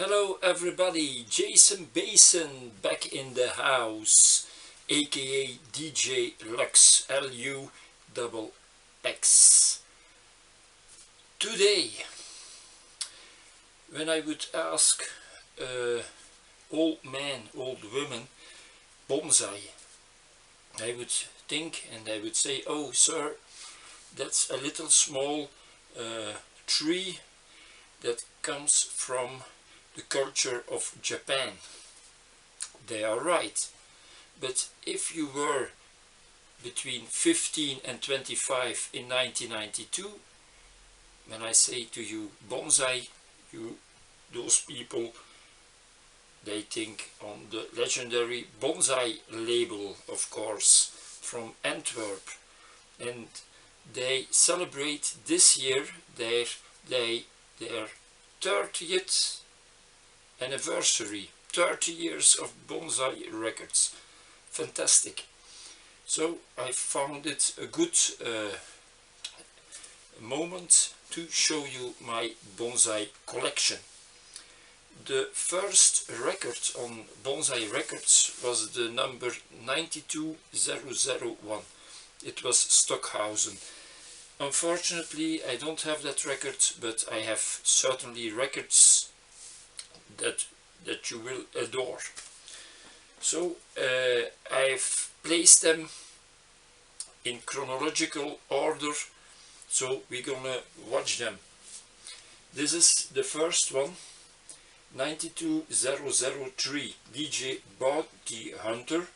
Hello everybody, Jason Basin back in the house, aka DJ Lux, Lux. Today, when I would ask old men, old women, bonsai, I would think and I would say, oh sir, that's a little small tree that comes from the culture of Japan. They are right, but if you were between 15 and 25 in 1992, when I say to you bonsai, those people, they think on the legendary Bonzai label, of course, from Antwerp, and they celebrate this year their 30th anniversary, 30 years of Bonzaï Records. Fantastic. So I found it a good moment to show you my Bonzaï collection. The first record on Bonzaï Records was the number 92001. It was Stockhausen. Unfortunately, I don't have that record, but I have certainly records that you will adore. So I've placed them in chronological order, so we're gonna watch them. This is the first one, 92003, DJ Bounty Hunter,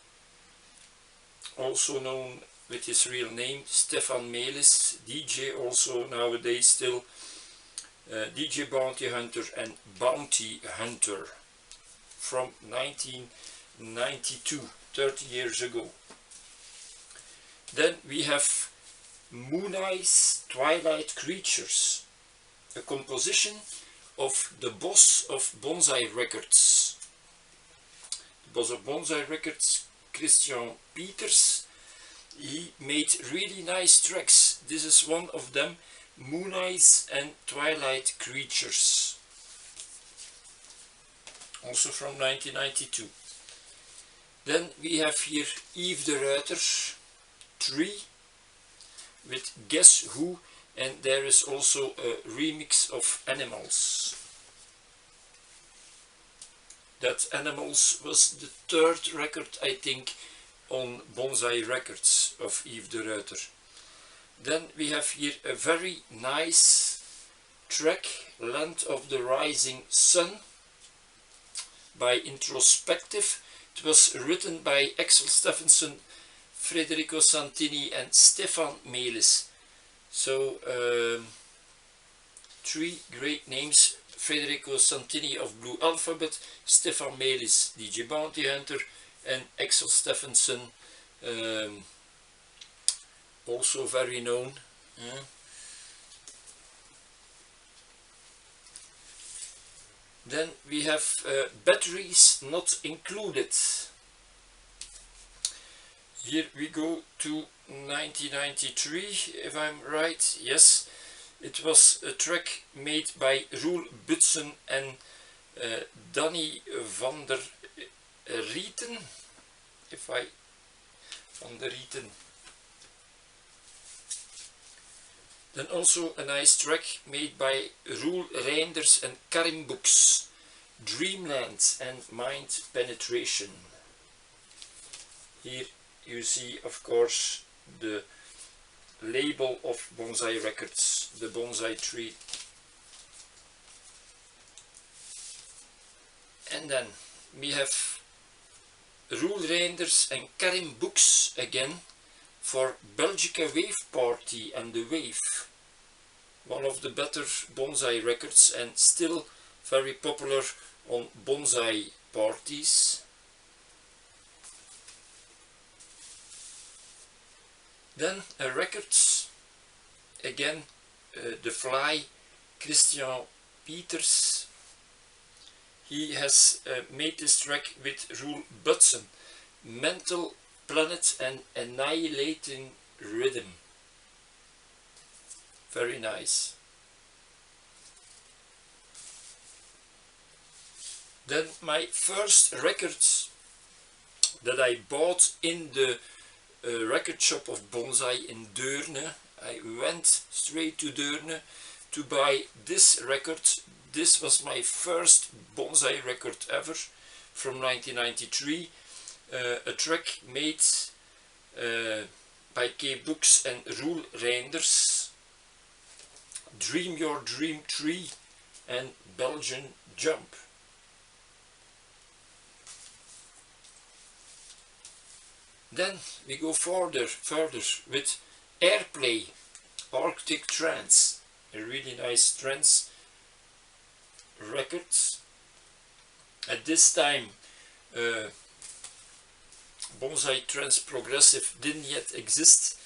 also known with his real name Stefan Melis, DJ also nowadays still, DJ Bounty Hunter and Bounty Hunter from 1992, 30 years ago. Then we have Moon Eyes Twilight Creatures, a composition of the boss of Bonzaï Records. The boss of Bonzaï Records, Christian Peters, he made really nice tracks. This is one of them, Moon Eyes and Twilight Creatures, also from 1992. Then we have here Yves de Ruiter 3 with Guess Who, and there is also a remix of Animals. That Animals was the third record, I think, on Bonzaï Records of Yves de Ruiter. Then we have here a very nice track, Land of the Rising Sun, by Introspective. It was written by Axel Stephenson, Federico Santini and Stefan Melis. So three great names: Federico Santini of Blue Alphabet, Stefan Melis, DJ Bounty Hunter, and Axel Stephenson, also very known. Then we have Batteries Not Included. Here we go to 1993, if I'm right. Yes, it was a track made by Roel Butsen and Danny van der Rieten. Van der Rieten. Then also a nice track made by Roel Reinders and Karim Books, Dreamland and Mind Penetration. Here you see, of course, the label of Bonzaï Records, the Bonzaï tree. And then we have Roel Reinders and Karim Books again for Belgica Wave Party and the Wave. One of the better Bonzaï records and still very popular on Bonzaï parties. Then a record, again The Fly, Christian Peters. He has made this track with Roel Butsen, Mental Planet and Annihilating Rhythm. Very nice. Then my first records that I bought in the record shop of Bonzai in Deurne. I went straight to Deurne to buy this record. This was my first Bonzai record ever from 1993. A track made by K. Books and Roel Reinders. Dream Your Dream Tree and Belgian Jump. Then we go further with Airplay, Arctic Trance, a really nice trance record. At this time Bonzai Trance Progressive didn't yet exist,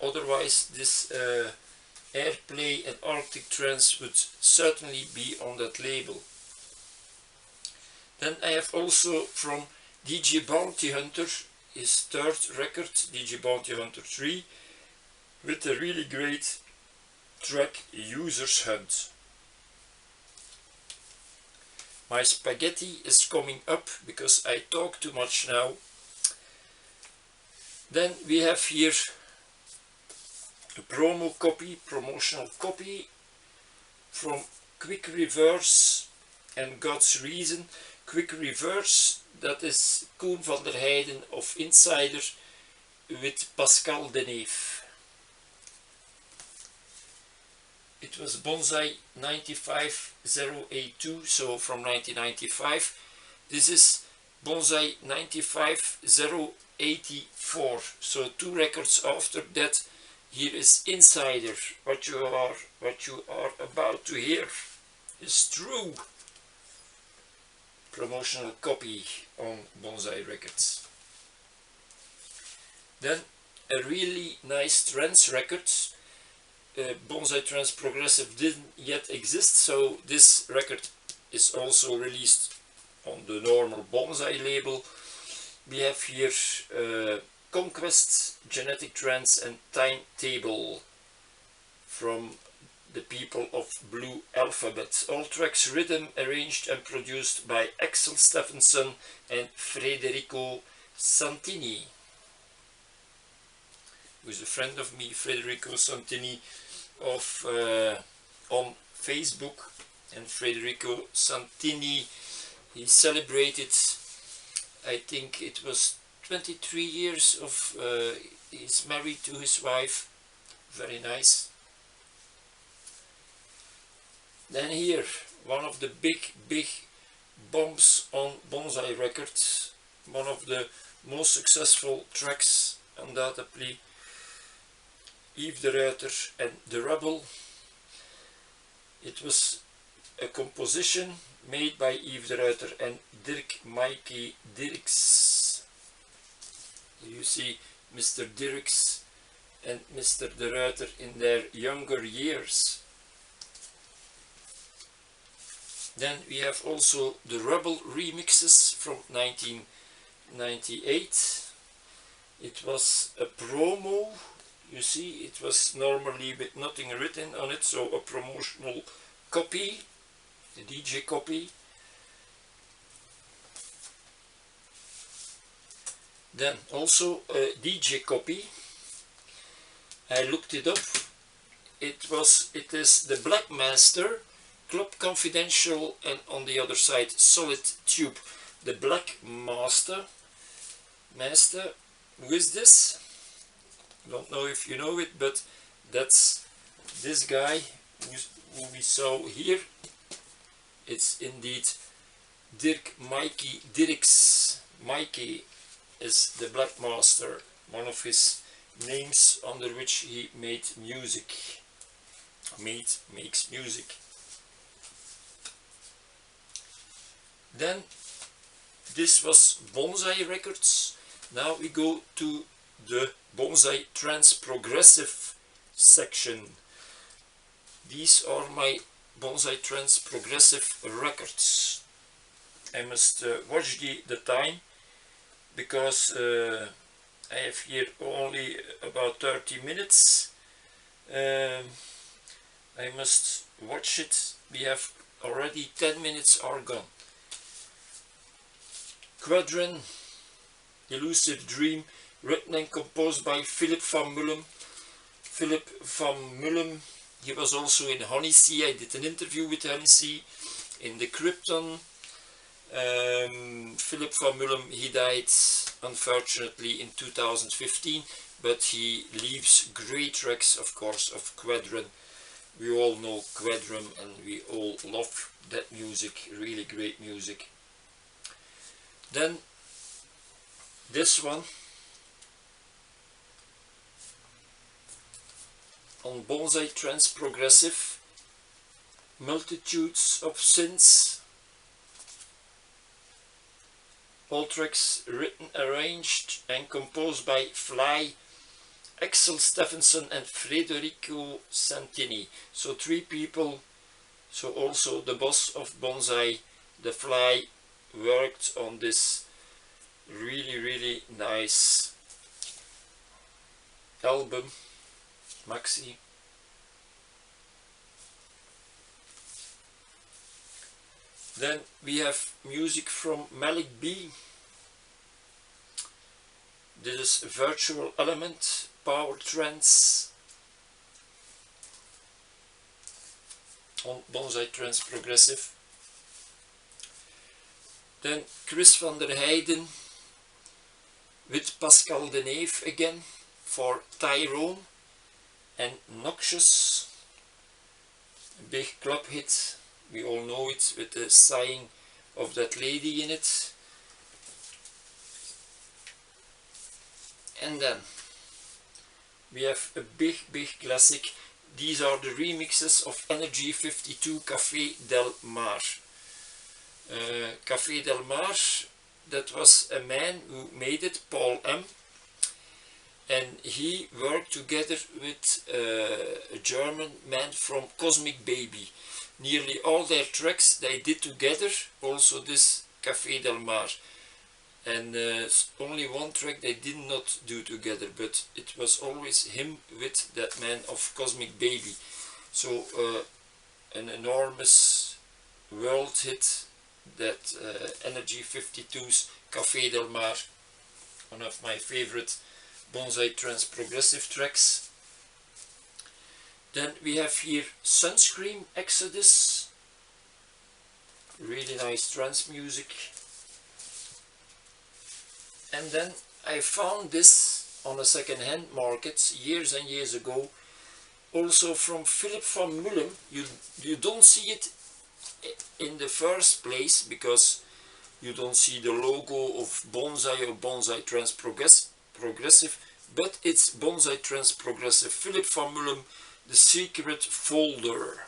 otherwise this Airplay and Arctic Trance would certainly be on that label. Then I have also from DJ Bounty Hunter his third record, DJ Bounty Hunter 3, with a really great track, User's Hunt. My spaghetti is coming up because I talk too much now. Then we have here a promotional copy from Quick Reverse and God's Reason. Quick Reverse, that is Koen van der Heijden of Insider with Pascal Deneve. It was Bonzai 95082, so from 1995. This is Bonzai 95084, so 2 records after that. Here is Insider. What you are about to hear is true. Promotional copy on Bonzai Records. Then a really nice trance record. Bonzai Trance Progressive didn't yet exist, so this record is also released on the normal Bonzai label. We have here Conquest, Genetic Trance and Timetable from the people of Blue Alphabet. All tracks written, arranged and produced by Axel Stephenson and Federico Santini, who is a friend of me, Federico Santini, of on Facebook. And Federico Santini, he celebrated, I think it was 23 years of he's married to his wife. Very nice. Then here, one of the big bombs on Bonzai Records, one of the most successful tracks, undoubtedly, Yves de Ruiter and The Rebel. It was a composition made by Yves de Ruiter and Dirk Mikey Dirks. You see Mr. Dirks and Mr. de Ruiter in their younger years. Then we have also the Rebel remixes from 1998. It was a promo, you see, it was normally with nothing written on it, so a promotional copy, the DJ copy. Then also a DJ copy. I looked it up. It is the Black Master, Club Confidential, and on the other side Solid Tube. The Black Master. Who is this? Don't know if you know it, but that's this guy who we saw here. It's indeed Dirk Mikey Dirks. Mikey is the Black Master, one of his names under which he made music. Makes music. Then this was Bonzai Records. Now we go to the Bonzai Trance Progressive section. These are my Bonzai Trance Progressive records. I must watch the time, because I have here only about 30 minutes. I must watch it. We have already 10 minutes are gone. Quadran, Elusive Dream, written and composed by Philip van Mullum. Philip van Mullum, he was also in Honeysea. I did an interview with Honeysea in the Krypton. Philip van Mullum, he died unfortunately in 2015, but he leaves great tracks, of course, of Quadran. We all know Quadran and we all love that music, really great music. Then this one on Bonzai Trance Progressive, Multitudes of Sins. All tracks written, arranged and composed by Fly, Axel Stephenson and Federico Santini. So 3 people. So also the boss of Bonzai, the Fly, worked on this really nice album, maxi. Then we have music from Malik B. This is Virtual Element, Power Trance on Bonzai Trance Progressive. Then Chris van der Heijden with Pascal Deneve again for Tyrone and Noxious, a big club hit. We all know it, with the sighing of that lady in it. And then we have a big classic. These are the remixes of Energy 52 Café Del Mar. Café Del Mar, that was a man who made it, Paul M. And he worked together with a German man from Cosmic Baby. Nearly all their tracks they did together, also this Café Del Mar. And only one track they did not do together, but it was always him with that man of Cosmic Baby. So an enormous world hit, that Energy 52's Café Del Mar, one of my favorite Bonzai Trance Progressive tracks. Then we have here Sunscream Exodus, really nice trance music. And then I found this on a second-hand market years and years ago, also from Philip van Mullum. You don't see it in the first place because you don't see the logo of Bonzai or Bonzai Trance Progressive, but it's Bonzai Trance Progressive, Philip van Mullum, The Secret Folder.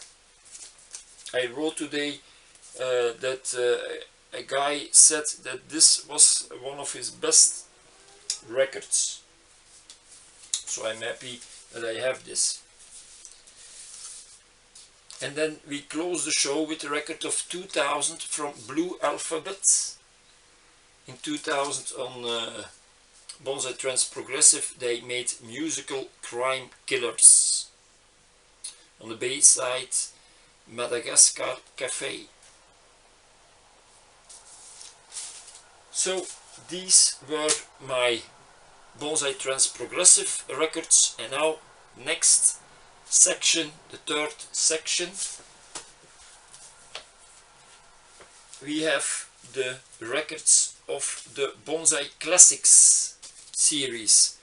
I wrote today that a guy said that this was one of his best records. So I'm happy that I have this. And then we close the show with a record of 2000 from Blue Alphabet. In 2000 on Bonzai Trance Progressive they made Musical Crime Killers. On the bass side, Madagascar Cafe. So these were my Bonzai Trance Progressive records, and now next section, the third section, we have the records of the Bonzai Classics series.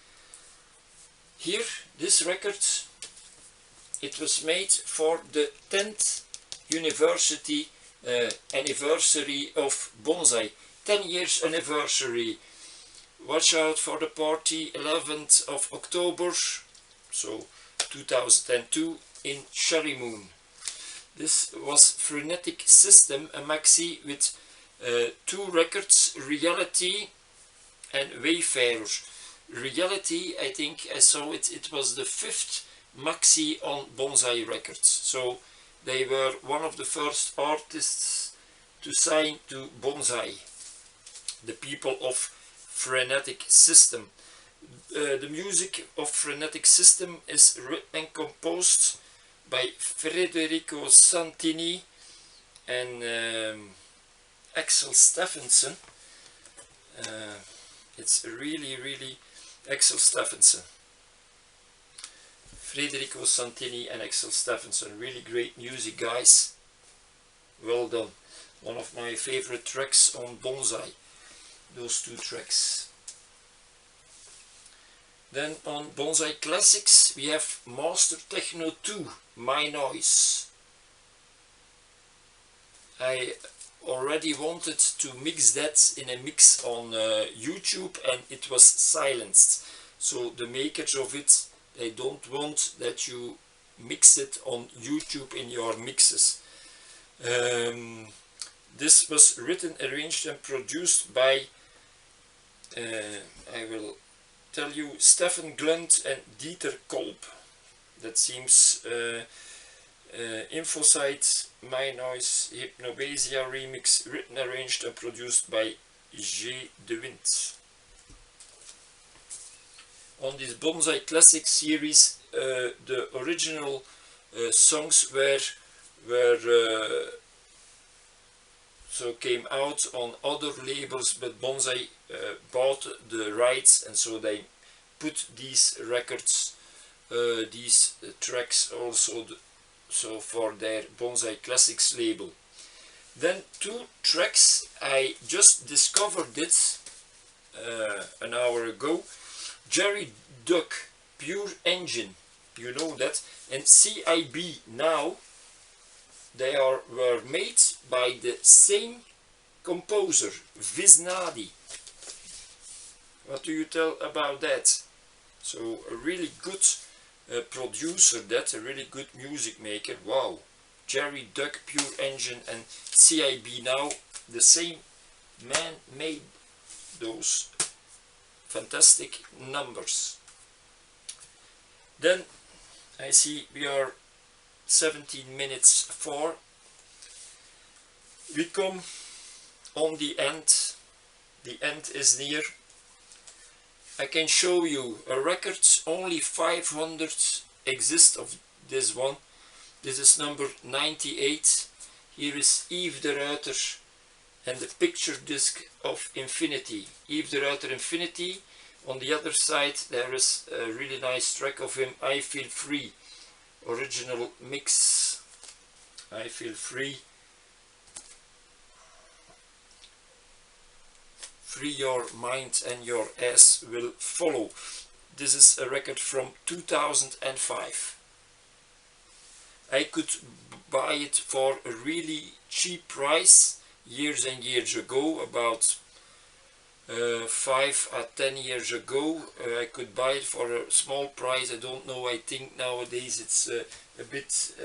Here, this record, it was made for the 10th anniversary of Bonzai. 10 years anniversary. Watch out for the party, 11th of October, so 2002 in Cherry Moon. This was Frenetic System, a maxi with 2 records, Reality and Wayfarer. Reality, I think I saw it, it was the 5th maxi on Bonzai Records. So they were one of the first artists to sign to Bonzai, the people of Frenetic System. The music of Frenetic System is written and composed by Federico Santini and Axel Stephenson. It's really Axel Steffensen. Federico Santini and Axel Steffensen. Really great music, guys. Well done. One of my favorite tracks on Bonzai. Those two tracks. Then on Bonzai Classics we have Master Techno 2, My Noise. I already wanted to mix that in a mix on YouTube and it was silenced. So the makers of it, they don't want that you mix it on YouTube in your mixes. This was written, arranged and produced by, I will tell you, Stefan Glunt and Dieter Kolb. That seems Infosite, My Noise, Hypnobasia remix, written, arranged and produced by G. De Wind. On this Bonzai Classic series, the original songs so came out on other labels, but Bonzai bought the rights, and so they put these records, these tracks also so for their Bonzai Classics label. Then two tracks, I just discovered it an hour ago. Jerry Duck, Pure Engine, you know that, and CIB Now, they were made by the same composer, Visnadi. What do you tell about that? So a really good producer, that a really good music maker. Wow, Jerry Duck, Pure Engine and CIB Now, the same man made those fantastic numbers. Then I see we are 17 minutes for. We come on the end. The end is near. I can show you a record, only 500 exist of this one. This is number 98. Here is Yves de Ruiter and the picture disc of Infinity. Yves de Ruiter Infinity. On the other side there is a really nice track of him, I Feel Free. Original mix. I Feel Free. Free your mind and your ass will follow. This is a record from 2005. I could buy it for a really cheap price years and years ago, about 5 or 10 years ago. I could buy it for a small price. I don't know, I think nowadays it's a bit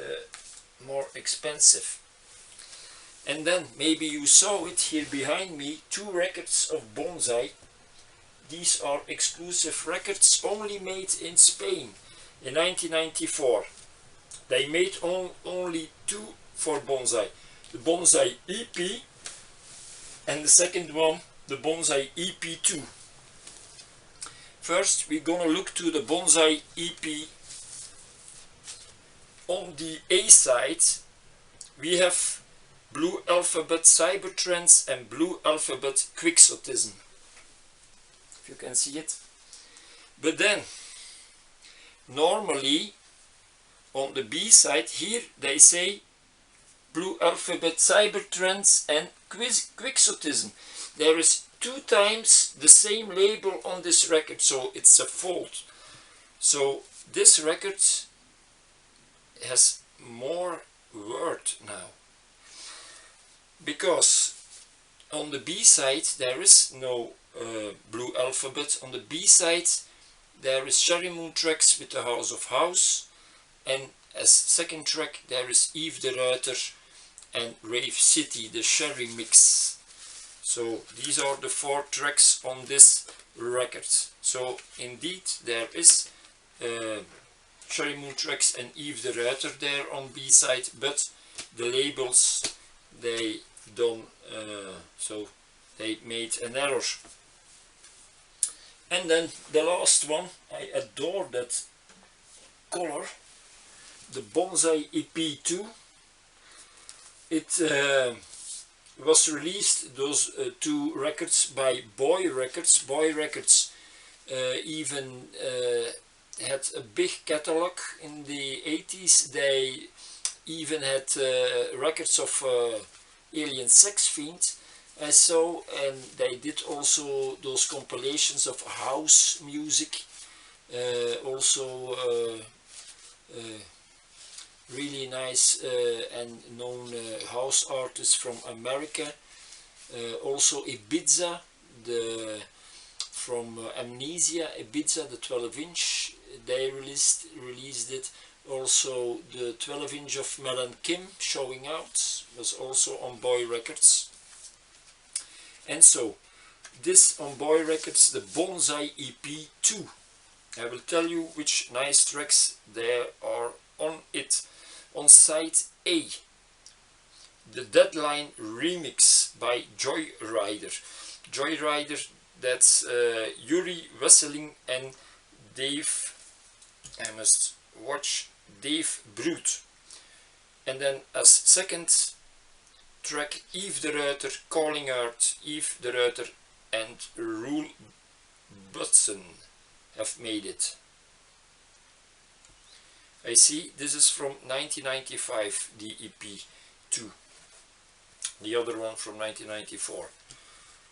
more expensive. And then maybe you saw it here behind me, two records of Bonzai. These are exclusive records, only made in Spain in 1994. They made only two for Bonzai. The Bonzai EP and the second one, the Bonzai EP2. First we're gonna look to the Bonzai EP. On the A side we have Blue Alphabet Cybertrance and Blue Alphabet Quixotism. If you can see it. But then normally on the B side here they say Blue Alphabet Cybertrance and Quixotism. There is 2 times the same label on this record, so it's a fault. So this record has more word now, because on the B side there is no Blue Alphabet. On the B side there is Cherry Moon tracks with the House of House, and as second track there is Yves de Ruiter and Rave City, the Cherry mix. So these are the 4 tracks on this record. So indeed there is Cherry Moon tracks and Yves de Ruiter there on B side, but the labels, they done so they made an error. And then the last one, I adore that color, the Bonzai EP2. It was released, those two records, by Boy Records. Boy Records even had a big catalog in the 80s. They even had records of Alien Sex Fiend, I saw, and they did also those compilations of house music, also really nice and known house artists from America. Also Ibiza, from Amnesia, Ibiza, the 12-inch, they released it. Also the 12-inch of Mel and Kim, Showing Out, was also on Boy Records. And so, this on Boy Records, the Bonzai EP 2. I will tell you which nice tracks there are on it. On side A, the Deadline remix by Joyrider. Joyrider, that's Yuri Wesseling and Dave, I must watch, Dave Brute. And then as second track, Yves de Ruiter, Calling Out. Yves de Ruiter and Roel Butson have made it. I see this is from 1995, the EP 2. The other one from 1994.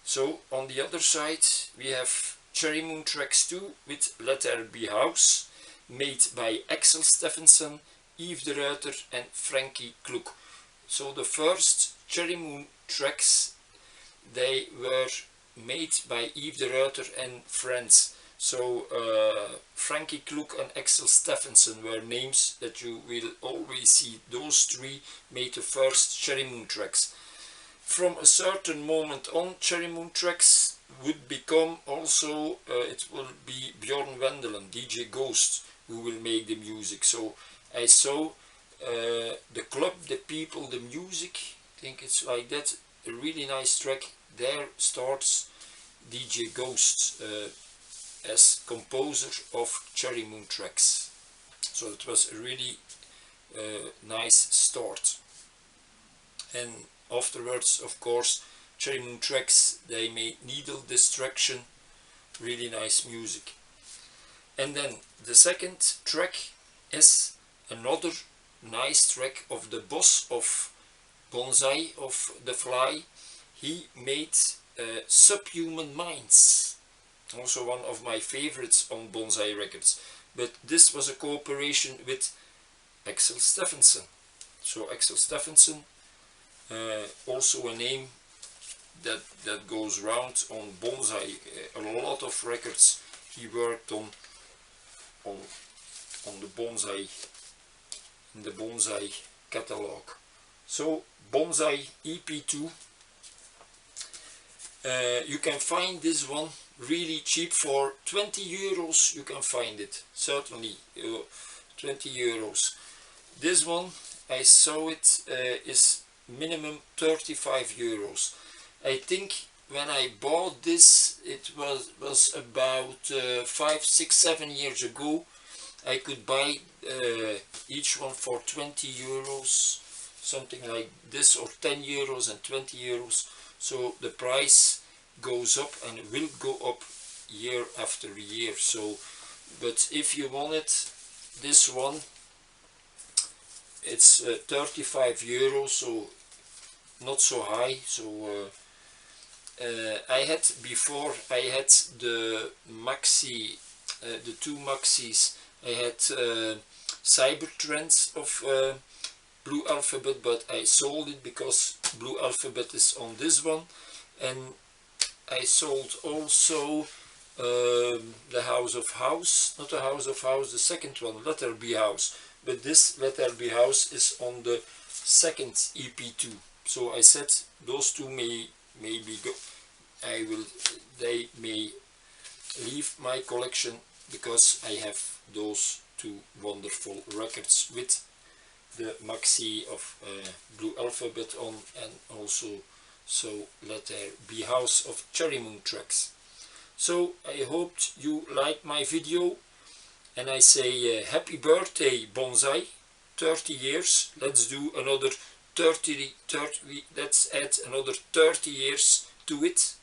So on the other side we have Cherry Moon Tracks 2 with Let There Be House, made by Axel Steffensen, Yves de Ruiter and Frankie Kloek. So the first Cherry Moon tracks, they were made by Yves de Ruiter and friends. So Frankie Kloek and Axel Steffensen were names that you will always see. Those three made the first Cherry Moon tracks. From a certain moment on, Cherry Moon tracks would become also, it will be Bjorn Wendelin, DJ Ghost, who will make the music. So I saw the club, the people, the music, I think it's like that, a really nice track. There starts DJ Ghost as composer of Cherry Moon tracks. So it was a really nice start. And afterwards, of course, Cherry Moon tracks, they made Needle Distraction, really nice music. And then the second track is another nice track of the boss of Bonzai, of The Fly. He made Subhuman Minds, also one of my favorites on Bonzai Records. But this was a cooperation with Axel Steffensen. So Axel Steffensen, also a name that goes round on Bonzai. A lot of records he worked on the Bonzai, in the Bonzai catalog. So Bonzai EP2, you can find this one really cheap for 20 euros. You can find it, certainly 20 euros. This one, I saw it, is minimum 35 euros. I think when I bought this, it was about 5, 6, 7 years ago. I could buy each one for 20 euros, something like this, or 10 euros and 20 euros. So the price goes up and will go up year after year. So, but if you want it, this one, it's 35 euros, so not so high. So I had before, I had the maxi, the two maxis. I had Cybertrends of Blue Alphabet, but I sold it because Blue Alphabet is on this one. And I sold also the House of House, not the House of House, the second one, Let There Be House. But this Let There Be House is on the second EP2. So I said those two may be go. They may leave my collection because I have those two wonderful records with the maxi of Blue Alphabet on, and also so Let There Be House of Cherry Moon tracks. So I hoped you liked my video, and I say happy birthday Bonzai, 30 years. Let's do another let's add another 30 years to it.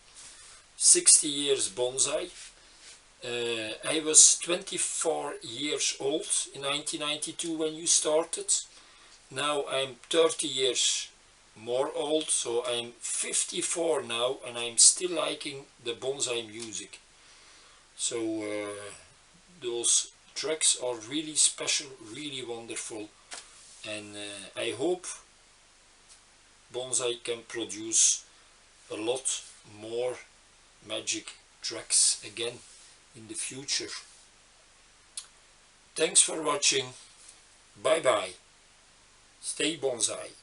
60 years bonsai. I was 24 years old in 1992 when you started. Now I'm 30 years more old, so I'm 54 now, and I'm still liking the bonsai music. So those tracks are really special, really wonderful, and I hope Bonzai can produce a lot more magic tracks again in the future. Thanks for watching. Bye bye. Stay bonsai.